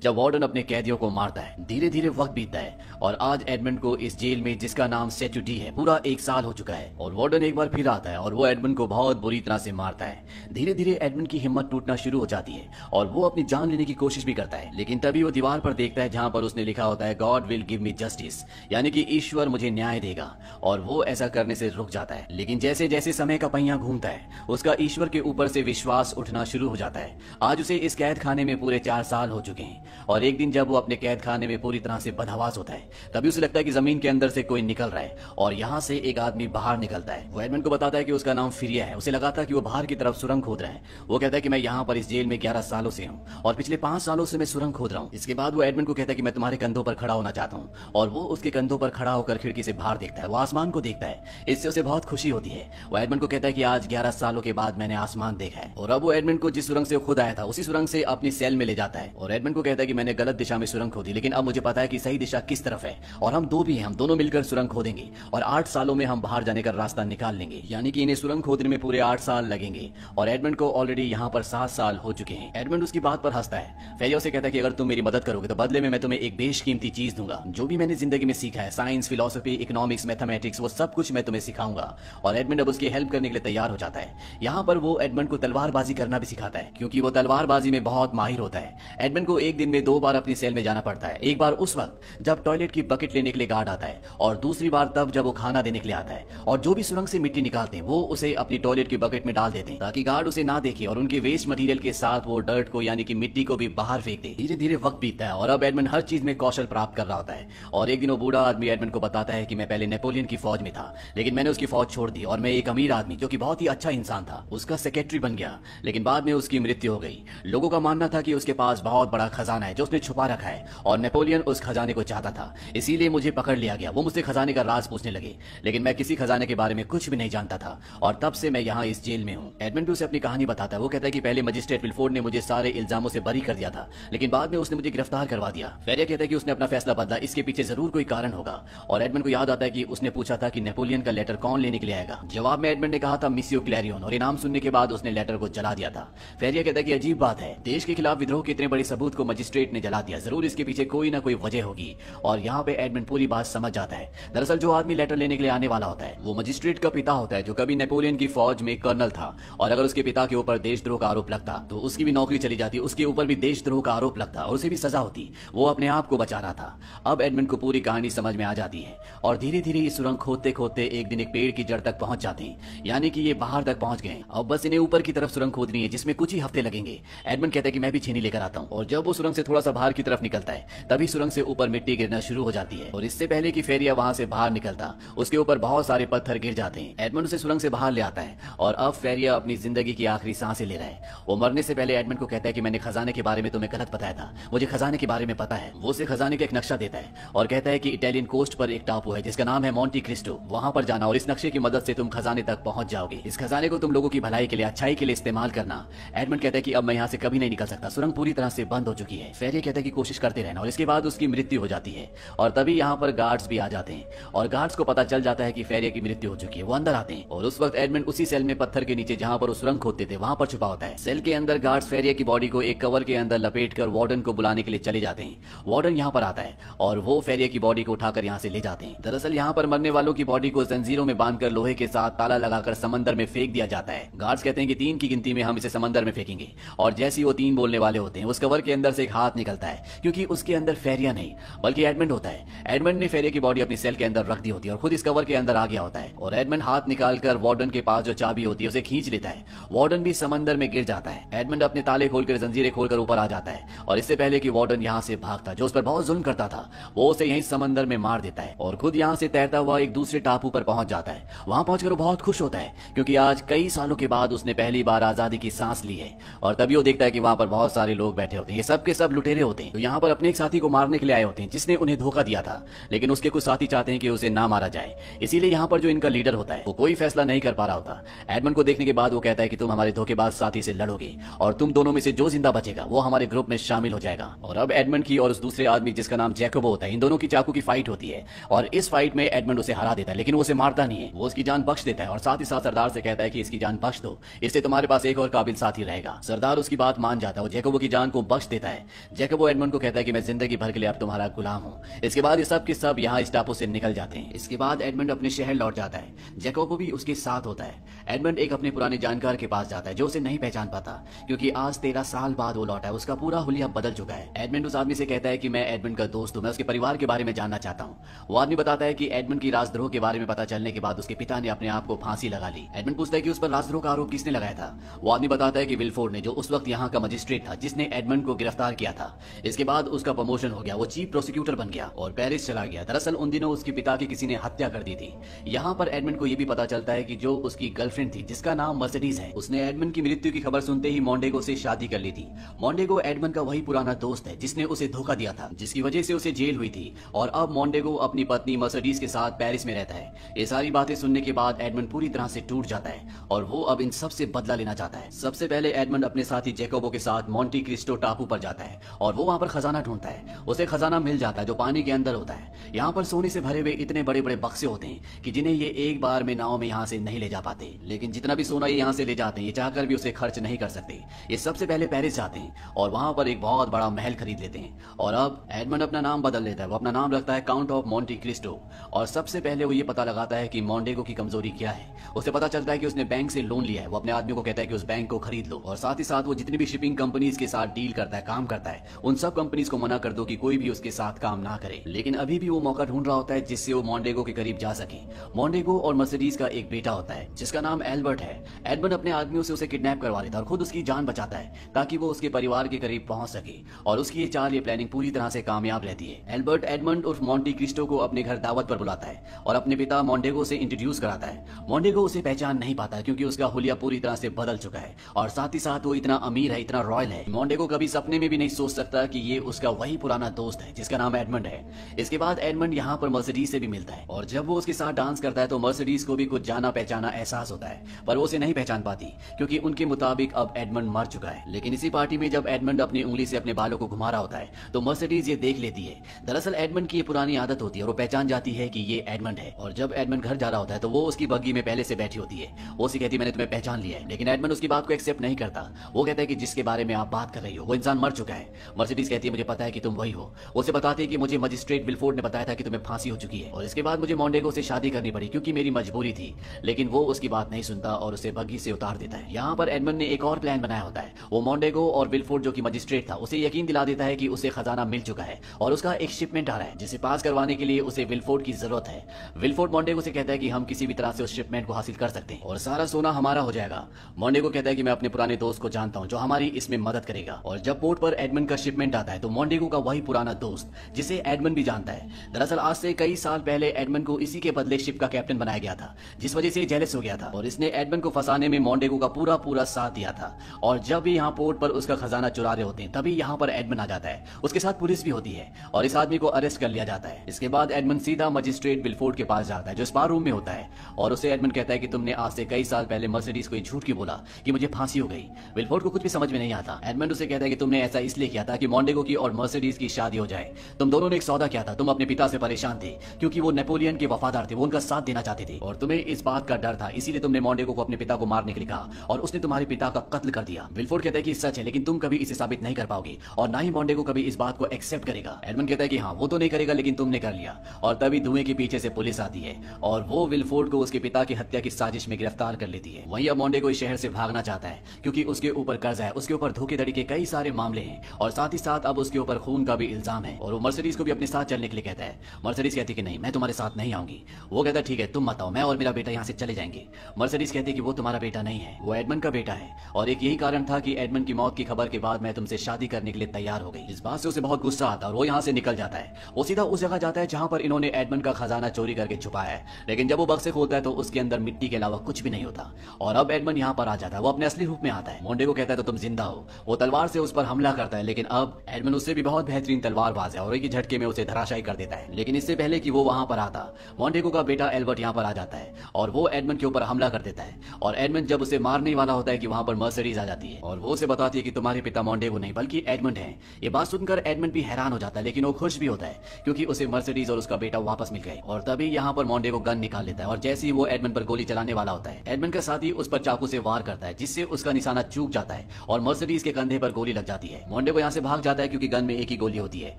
जब वार्डन अपने कैदियों को मारता है, धीरे धीरे वक्त बीतता है और आज एडमंड को इस जेल में, जिसका नाम स्टैच्यू डी है, पूरा 1 साल हो चुका है। और वार्डन एक बार फिर आता है और वो एडमंड को बहुत बुरी तरह से मारता है। धीरे धीरे एडमंड की हिम्मत टूटना शुरू हो जाती है और वो अपनी जान लेने की कोशिश भी करता है, लेकिन तभी वो दीवार पर देखता है जहां पर उसने लिखा होता है God will give me justice, यानी कि ईश्वर मुझे न्याय देगा। और वो ऐसा करने से रुक जाता है, लेकिन जैसे जैसे समय का पहिया घूमता है उसका ईश्वर के ऊपर से विश्वास उठना शुरू हो जाता है। आज उसे इस कैद खाने में पूरे 4 साल हो चुके हैं और एक दिन जब वो अपने कैद खाने में पूरी तरह से बदहवास होता है, तभी उसे लगता है कि जमीन के अंदर से कोई निकल रहा है और यहाँ से एक आदमी बाहर निकलता है। वो एडमंड को बताता है कि उसका नाम फिरिया है। उसे लगा था कि वो बाहर की तरफ सुरंग खोद रहा है। वो कहता है कि मैं यहाँ पर इस जेल में 11 सालों से हूँ और पिछले 5 सालों से मैं सुरंग खोद रहा हूँ। इसके बाद वो एडमंड को कहता है कि मैं तुम्हारे कंधों पर खड़ा होना चाहता हूँ, और वो उसके कंधों पर खड़ा होकर खिड़की से बाहर देखता है। वो आसमान को देखता है, इससे उसे बहुत खुशी होती है। वो एडमंड को कहता है कि आज 11 सालों के बाद मैंने आसमान देखा है। और अब वो एडमंड को जिस सुरंग से खुद आया था उसी सुरंग से अपनी सेल में ले जाता है और एडमंड को कहता है कि मैंने गलत दिशा में सुरंग खोदी, लेकिन अब मुझे पता है कि सही दिशा किस तरफ है और हम दो भी हैं, हम दोनों मिलकर सुरंग खोदेंगे और 8 सालों में हम बाहर जाने का रास्ता निकाल लेंगे। यानी कि इन्हें सुरंग खोदने में पूरे 8 साल लगेंगे और एडमंड को ऑलरेडी यहाँ पर 7 साल हो चुके हैं। एडमंड उसकी बात पर हंसता है। फेरिया से कहता है कि अगर तुम मेरी मदद करोगे तो बदले में मैं तुम्हें एक बेशकीमती चीज दूंगा। जो भी मैंने जिंदगी में सीखा है, साइंस, फिलोसफी, इकोनॉमिक्स, मैथमेटिक्स, वो सब कुछ मैं तुम्हें सिखाऊंगा। और एडमंड अब उसकी हेल्प करने के लिए तैयार हो जाता है। यहाँ पर वो एडमंड को तलवारबाजी करना भी सिखाता है, क्योंकि वो तलवारबाजी में बहुत माहिर होता है। एडमंड को एक दिन में 2 बार अपनी सेल में जाना पड़ता है। एक बार उस वक्त जब टॉयलेट की बकेट लेने के लिए गार्ड आता है और दूसरी बार तब जब वो खाना देने के लिए आता है। और जो भी सुरंग से मिट्टी निकालते हैं वो उसे अपनी टॉयलेट की बकेट में डाल देते हैं ताकि गार्ड उसे ना देखे और उनके वेस्ट मटेरियल के साथ वो डर्ट को, यानी कि मिट्टी को भी बाहर फेंक दे। धीरे धीरे वक्त बीतता है और अब एडमंड हर चीज में कौशल प्राप्त कर रहा होता है। और एक दिन वो बूढ़ा आदमी एडमंड को बताता है कि मैं पहले नेपोलियन की फौज में था, लेकिन मैंने उसकी फौज छोड़ दी और मैं एक अमीर आदमी, जो कि बहुत ही अच्छा इंसान था, उसका सेक्रेटरी बन गया। लेकिन बाद में उसकी मृत्यु हो गई। लोगों का मानना था कि उसके पास बहुत बड़ा खजाना है जो उसने छुपा रखा है और नेपोलियन उस खजाने को चाहता था, इसीलिए मुझे पकड़ लिया गया। वो मुझसे खजाने का राज पूछने लगे, लेकिन मैं किसी खजाने के बारे में कुछ भी नहीं जानता था और तब से मैं यहाँ इस जेल में हूँ। एडमंड उसे अपनी कहानी बताता है। वो कहता है कि पहले मजिस्ट्रेट विलफोर्ड ने मुझे सारे इल्जामों से बरी कर दिया था, लेकिन बाद में उसने मुझे गिरफ्तार करवा दिया। फेरिया कहता है कि उसने अपना फैसला बदला, इसके पीछे जरूर कोई कारण होगा। और एडमंड को याद आता है कि उसने पूछा था कि नेपोलियन का लेटर कौन लेने के लिए आएगा। जवाब में एडमंड ने कहा था मिसियो क्लैरियन, और इनाम सुनने के बाद उसने लेटर को जला दिया था। फेरिया कहता है कि अजीब बात है, देश के खिलाफ विद्रोह के इतने बड़े सबूत को मजिस्ट्रेट ने जला दिया, जरूर इसके पीछे कोई ना कोई वजह होगी। और यहाँ पे एडमंड पूरी बात समझ जाता है। दरअसल जो आदमी लेटर लेने के लिए आने वाला होता है वो मजिस्ट्रेट का पिता होता है, जो कभी नेपोलियन की फौज में कर्नल था। और अगर उसके पिता के ऊपर देशद्रोह का आरोप लगता तो उसकी भी नौकरी चली जाती, उसके ऊपर भी देशद्रोह का आरोप लगता और उसे भी सजा होती। वो अपने आप को बचा रहा था। अब एडमंड को पूरी कहानी समझ में आ जाती है और धीरे धीरे ये सुरंग खोदते खोदते एक दिन एक पेड़ की जड़ तक पहुंच जाते हैं, यानी कि ये बाहर तक पहुंच गए। अब बस इन्हें ऊपर की तरफ सुरंग खोदनी है, जिसमें कुछ ही हफ्ते लगेंगे। एडमंड कहता है कि मैं भी छीनी लेकर आता हूँ। और जब वो सुरंग से थोड़ा सा बाहर की तरफ निकलता है तभी सुरंग से ऊपर मिट्टी गिरना शुरू हो जाती है और इससे पहले कि फेरिया वहां से बाहर निकलता उसके ऊपर बहुत सारे पत्थर गिर जाते हैं। एडमंड उसे सुरंग से बाहर ले आता है और अब फेरिया अपनी जिंदगी की आखिरी सांसें ले रहा है। वो मरने से पहले एडमंड को कहता है कि मैंने खजाने के बारे में तुम्हें गलत बताया था, मुझे खजाने के बारे में पता है। वो उसे खजाने का एक नक्शा देता है और कहता है कि इटालियन कोस्ट पर एक टापू है जिसका नाम है मोंटी क्रिस्टो, वहां पर जाना और इस नक्शे की मदद से तुम खजाने तक पहुंच जाओगे। इस खजाने को तुम लोगों की भलाई के लिए, अच्छाई के लिए इस्तेमाल करना। एडमंड कहता है कि अब मैं यहाँ से कभी नहीं निकल सकता, सुरंग पूरी तरह से बंद हो चुकी है। फेरिया कहता है कि कोशिश करते रहना। और इसके बाद उसकी मृत्यु हो जाती है और तभी यहाँ पर गार्ड्स भी आ जाते हैं और गार्ड्स को पता चल जाता है कि फेरिया की मृत्यु हो चुकी है। वो अंदर आते हैं और उस वक्त एडमंड उसी सेल में पत्थर के नीचे जहाँ पर वो सुरंग खोदते थे वहां पर छुपा होता है। सेल के अंदर गार्ड्स फेरिया की बॉडी को एक कवर के अंदर लपेटकर वार्डन को बुलाने के लिए चले जाते हैं। वार्डन यहाँ पर आता है और वो फेरिया की बॉडी को उठाकर यहाँ से ले जाते हैं। दरअसल यहाँ पर मरने वालों की बॉडी को जंजीरों में बांधकर लोहे के साथ ताला लगाकर समंदर में फेंक दिया जाता है। गार्ड्स कहते हैं कि 3 की गिनती में हम इसे समंदर में फेंकेंगे और जैसे वो 3 बोलने वाले होते हैं उस कवर के अंदर से एक हाथ निकलता है, क्योंकि उसके अंदर फेरिया नहीं बल्कि एडमंड होता है। एडमंड ने फेरिया की बॉडी अपनी सेल के अंदर रख दी होती है और खुद इस कवर के अंदर आ गया होता है और एडमंड हाथ निकालकर वार्डन के पास जो चाबी होती है उसे खींच लेता है। वार्डन भी समंदर में गिर जाता है। एडमंड अपने ताले खोलकर जंजीरें खोलकर ऊपर आ जाता है और इससे पहले कि वार्डन यहाँ से भागता, जो उस पर बहुत जुल्म करता था, वो उसे यहीं समंदर में मार देता है और खुद यहाँ से तैरता हुआ एक दूसरे टापू पर पहुंच जाता है। वहां पहुंचकर वो बहुत खुश होता है क्योंकि आज कई सालों के बाद उसने पहली बार आजादी की सांस ली है। और तभी वो देखता है कि वहां पर बहुत सारे लोग बैठे होते हैं, ये सब के सब लुटेरे होते हैं, तो यहाँ पर अपने एक साथी को मारने के लिए आए होते हैं जिसने उन्हें धोखा दिया था, लेकिन उसके कुछ साथी चाहते हैं कि उसे ना मारा जाए। इसीलिए यहाँ पर जो इनका लीडर होता है वो कोई फैसला नहीं कर पा रहा होता। एडमंड को देखने के बाद वो कहता है कि तुम हमारे धोखेबाज साथी से लड़ोगे और तुम दोनों में से जो जिंदा बचेगा वो हमारे ग्रुप में शामिल हो जाएगा। और अब एडमंड की और उस दूसरे आदमी जिसका नाम जैकोबो होता है, इन दोनों की चाकू की फाइट होती है और इस फाइट में एडमंड उसे हरा देता है, लेकिन वो उसे मारता नहीं है, वो उसकी जान बख्श देता है और साथ ही साथ सरदार से कहता है कि इसकी जान बख्श दो, इससे तुम्हारे पास एक और काबिल साथी रहेगा। सरदार उसकी बात मान जाता है और जैकोबो की जान को बख्श देता है। जैकोबो एडमंड को कहता है कि मैं जिंदगी भर के लिए अब तुम्हारा गुलाम हूँ। इसके बाद ये सब के सब यहाँ इस टापू से निकल जाते हैं। इसके बाद एडमंड अपने शहर लौट जाता है, जैकोबो भी उसके साथ होता है। एडमंड एक अपने पुराने जानकार के पास जाता है जो उसे नहीं पहचान पाता, क्योंकि आज 13 साल बाद वो लौटा है, उसका पूरा हुलिया बदल चुका है। एडमंड उस आदमी से कहता है कि मैं एडमंड का दोस्त हूँ, मैं उसके परिवार के बारे में जानना चाहता हूँ। वो आदमी बताता है कि एडमंड की राजद्रोह के बारे में पता चलने के बाद उसके पिता ने अपने आप को फांसी लगा ली। एडमंड पूछता है कि उस पर राजद्रोह का आरोप किसने लगाया था। वो आदमी बताता है कि विलफोर्ड ने, जो उस वक्त यहाँ का मजिस्ट्रेट था जिसने एडमंड को गिरफ्तार किया था। इसके बाद उसका प्रमोशन हो गया, वो चीफ प्रोसिक्यूटर बन गया और पेरिस चला गया। दरअसल उन दिनों उसके पिता की किसी ने हत्या कर दी थी। यहाँ पर एडमंड को यह भी पता चलता है कि जो उसकी गर्लफ्रेंड थी जिसका नाम मर्सिडीज है, उसने एडमंड की मृत्यु की खबर सुनते ही मोंडेगो से शादी कर ली थी। मोंडेगो एडमंड का वही पुराना दोस्त है जिसने उसे धोखा दिया था, जिसकी वजह से उसे जेल हुई थी और अब मोंडेगो अपनी पत्नी मर्सिडीज के साथ पेरिस में रहता है। ये सारी बातें सुनने के बाद एडमंड पूरी तरह से टूट जाता है और वो अब इन सब से बदला लेना चाहता है। सबसे पहले एडमंड अपने साथी जैकोबो के साथ मोंटी क्रिस्टो टापू पर जाता है और वो वहां पर खजाना ढूंढता है। उसे खजाना मिल जाता है जो पानी के अंदर होता है। यहाँ पर सोने से भरे हुए इतने बड़े बड़े बक्से होते हैं कि जिन्हें ये एक बार में नाव में यहाँ से नहीं ले जा पाते, लेकिन जितना भी सोना ये यहाँ से ले जाते हैं ये चाहकर भी उसे खर्च नहीं कर सकते। ये सबसे पहले पेरिस जाते हैं और वहां पर एक बहुत बड़ा महल खरीद लेते हैं और अब एडमंड अपना नाम बदल लेता है। वो अपना नाम रखता है काउंट ऑफ मोंटी क्रिस्टो और सबसे पहले वो ये पता लगाता है कि मोंडेगो की कमजोरी क्या है। उसे पता चलता है कि उसने बैंक से लोन लिया है। वो अपने आदमी को कहता है कि उस बैंक को खरीद लो और साथ ही साथ वो जितनी भी शिपिंग कंपनीज के साथ डील करता है, काम करता है, उन सब कंपनीज को मना कर दो कि कोई भी उसके साथ काम ना करे। लेकिन अभी भी वो मौका ढूंढ रहा होता है जिससे वो मोंडेगो के करीब जा सके। मोंडेगो और मर्सिडीज का एक बेटा होता है जिसका नाम एल्बर्ट है। एडमंड अपने आदमियों से उसे किडनैप करवा लेता है और खुद उसकी जान बचाता है ताकि वो उसके परिवार के करीब पहुंच सके और उसकी ये चाल, ये प्लानिंग पूरी तरह से कामयाब रहती है। एल्बर्ट एडमंड उर्फ मोंटी क्रिस्टो को अपने घर दावत पर बुलाता है और अपने पिता मोंडेगो से इंट्रोड्यूस कराता है। मोंडेगो उसे पहचान नहीं पाता क्योंकि उसका हुलिया पूरी तरह से बदल चुका है और साथ ही साथ वो इतना अमीर है, इतना रॉयल है। मोंडेगो कभी सपने में भी नहीं सोच सकता कि ये उसका वही पुराना दोस्त है जिसका नाम एडमंड है। इसके बाद एडमंड यहाँ पर मर्सिडीज से भी मिलता है और जब वो उसके साथ डांस करता है तो मर्सिडीज को भी कुछ जाना पहचाना एहसास होता है, पर वो उसे नहीं पहचान पाती क्योंकि उनके मुताबिक अब एडमंड मर चुका है। लेकिन इसी पार्टी में जब एडमंड अपनी उंगली से अपने बालों को घुमा रहा होता है तो मर्सिडीज ये देख लेती है। दरअसल एडमंड की ये पुरानी आदत होती है और वो पहचान जाती है कि ये एडमंड है। और जब एडमंड घर जा रहा होता है तो वो उसकी बग्गी में पहले से बैठी होती है। वो उसे कहती है मैंने तुम्हें पहचान लिया है, लेकिन एडमंड उसकी बात को एक्सेप्ट नहीं करता। वो कहता है कि जिसके बारे में आप बात कर रही हो वो इंसान मर चुका है। मर्सिडीज कहती है मुझे पता है कि तुम वही हो। वो उसे बताती है कि मुझे मजिस्ट्रेट विलफोर्ड ने बताया था कि तुम्हें फांसी हो चुकी है और इसके बाद मुझे मोंडेगो से शादी करनी पड़ी क्योंकि मेरी मजबूरी थी। लेकिन वो उसकी बात नहीं सुनता और उसे बग्गी से उतार देता है। यहाँ पर एडमंड ने एक और प्लान बनाया होता है। वो मोंडेगो और विलफोर्ड जो कि मजिस्ट्रेट था उसे यकीन दिला देता है कि उसे खजाना मिल चुका है और उसका एक शिपमेंट आ रहा है जिसे पास करवाने के लिए उसे विलफोर्ड की जरूरत है। विलफोर्ड मोंडेगो से कहता है कि हम किसी भी तरह से उस शिपमेंट को हासिल कर सकते हैं और सारा सोना हमारा हो जाएगा। मोंडेगो कहता है कि मैं अपने पुराने दोस्त को जानता हूँ जो हमारी इसमें मदद करेगा। और जब पोर्ट पर एडमंड का शिपमेंट आता है तो मोंडेगो का वही पुराना दोस्त जिसे एडमंड भी जानता है। दरअसल आज से कई साल पहले एडमंड को इसी के बदले शिप का कैप्टन बनाया गया था, जिस वजह से जेलस हो गया था और इसने एडमंड को फंसाने में मोंडेगो का पूरा पूरा साथ दिया था। और जब भी यहाँ पोर्ट पर उसका खजाना चुरा रहे होते हैं तभी यहाँ पर एडमंड आ जाता है। उसके साथ पुलिस भी होती है और इस आदमी को अरेस्ट कर लिया जाता है। इसके बाद एडमंड सीधा मजिस्ट्रेट विलफोर्ड के पास जाता है जो स्पा रूम में होता है और उसे एडमंड कहता है कि तुमने आज से कई साल पहले मर्सिडीज को झूठ क्यों बोला कि मुझे फांसी हो गई। विलफोर्ड को कुछ भी समझ में नहीं आता। एडमंड उसे कहता है कि तुमने ऐसा इसलिए किया था कि मोंडेगो की और मर्सिडीज की शादी हो जाए। तुम दोनों ने एक सौदा किया था। तुम अपने पिता से परेशान थे क्योंकि वो नेपोलियन के वफादार थे, वो उनका साथ देना चाहते थे और तुम्हें इस बात का डर था, इसीलिए तुमने मोंडेगो को अपने पिता को मारने के लिए कहा और उसने तुम्हारे पिता का कत्ल कर दिया। विलफोर्ड कहता है कि सच है लेकिन तुम कभी इसे साबित नहीं कर पाओगे और ना ही मोंडेगो कभी इस बात को एक्सेप्ट करेगा। एडमंड कहता है कि हाँ वो तो नहीं करेगा लेकिन तुमने कर लिया। और तभी धुएं के पीछे से पुलिस आती है और वो विलफोर्ड को उसके पिता की हत्या की साजिश में गिरफ्तार कर लेती है। वहीं अब मोंडेगो इस शहर से भागना चाहता है क्योंकि उसके ऊपर कर्ज है, उसके ऊपर धोखेधड़ी के कई सारे मामले हैं और साथ ही साथ अब उसके ऊपर खून का भी इल्जाम है। और वो मर्सिडीज को भी अपने साथ चलने के लिए कहता है। मर्सिडीज कहती है कि नहीं मैं तुम्हारे साथ नहीं आऊंगी। वो कहता है ठीक है तुम मत आओ, मैं और मेरा बेटा यहाँ से चले जाएंगे। मर्सिडीज कहती है कि वो तुम्हारा बेटा नहीं है, वो एडमंड का बेटा है और एक यही कारण था कि एडमंड की मौत की खबर के बाद मैं तुमसे शादी करने के लिए तैयार हो गई। इस बात से उसे बहुत गुस्सा आता है और वो यहाँ से निकल जाता है। वो सीधा उस जगह जाता है जहाँ पर इन्होंने एडमंड का खजाना चोरी करके छुपाया है, लेकिन जब वो बक्से खोलता है तो उसके अंदर मिट्टी के अलावा कुछ भी नहीं होता। और अब एडमंड यहाँ पर आ जाता है, वो अपने असली रूप में आता है। मोंडेगो कहता है तो तुम जिंदा हो। वो तलवार से उस पर हमला करता है लेकिन अब एडमंड उससे भी बहुत बेहतरीन तलवारबाज है और एक झटके झटके में उसे धराशायी कर देता है। लेकिन इससे पहले कि वो वहां पर आता, मोंटेगो का बेटा एल्बर्ट यहाँ पर आ जाता है और वो एडमंड के ऊपर हमला कर देता है। और एडमंड जब उसे मारने वाला होता है कि वहां पर मर्सिडीज आ जाती है और वो उसे बताती है कि तुम्हारे पिता मोंटेगो नहीं बल्कि एडमंड है। ये बात सुनकर एडमंड भी हैरान हो जाता है, लेकिन वो खुश भी होता है क्योंकि उसे मर्सिडीज और उसका बेटा वापस मिल गए। और तभी यहाँ पर मोंटेगो गन निकाल लेता है और जैसे ही वो एडमंड पर गोली चलाने वाला होता है, एडमंड का साथी उस पर चाकू से वार करता है जिससे उसका निशाना चूक जाता है और मर्सिडीज के कंधे पर गोली लग जाती है। मोंटेगो यहाँ से भाग जाता है क्योंकि गन में एक ही गोली होती है।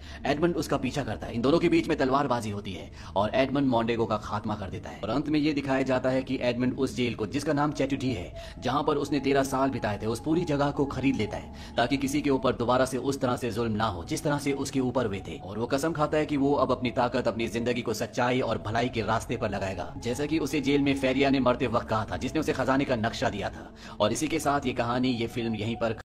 एडमंड उसका पीछा करता है, इन दोनों के बीच में तलवारबाजी होती है और एडमंड मोंटेगो का खात्मा कर देता है। और अंत में ये दिखाया जाता है कि एडमंड उस जेल को, जिसका नाम चैटुडी है, जहां पर उसने 13 साल बिताए थे, उस पूरी जगह को खरीद लेता है ताकि किसी के ऊपर दोबारा से उस तरह से जुल्म ना हो जिस तरह से उसके ऊपर हुए थे। और वो कसम खाता है कि वो अब अपनी ताकत अपनी जिंदगी को सच्चाई और भलाई के रास्ते पर लगाएगा, जैसा कि उसे जेल में फेरिया ने मरते वक्त कहा था, जिसने उसे खजाने का नक्शा दिया था। और इसी के साथ ये कहानी, ये फिल्म यहीं पर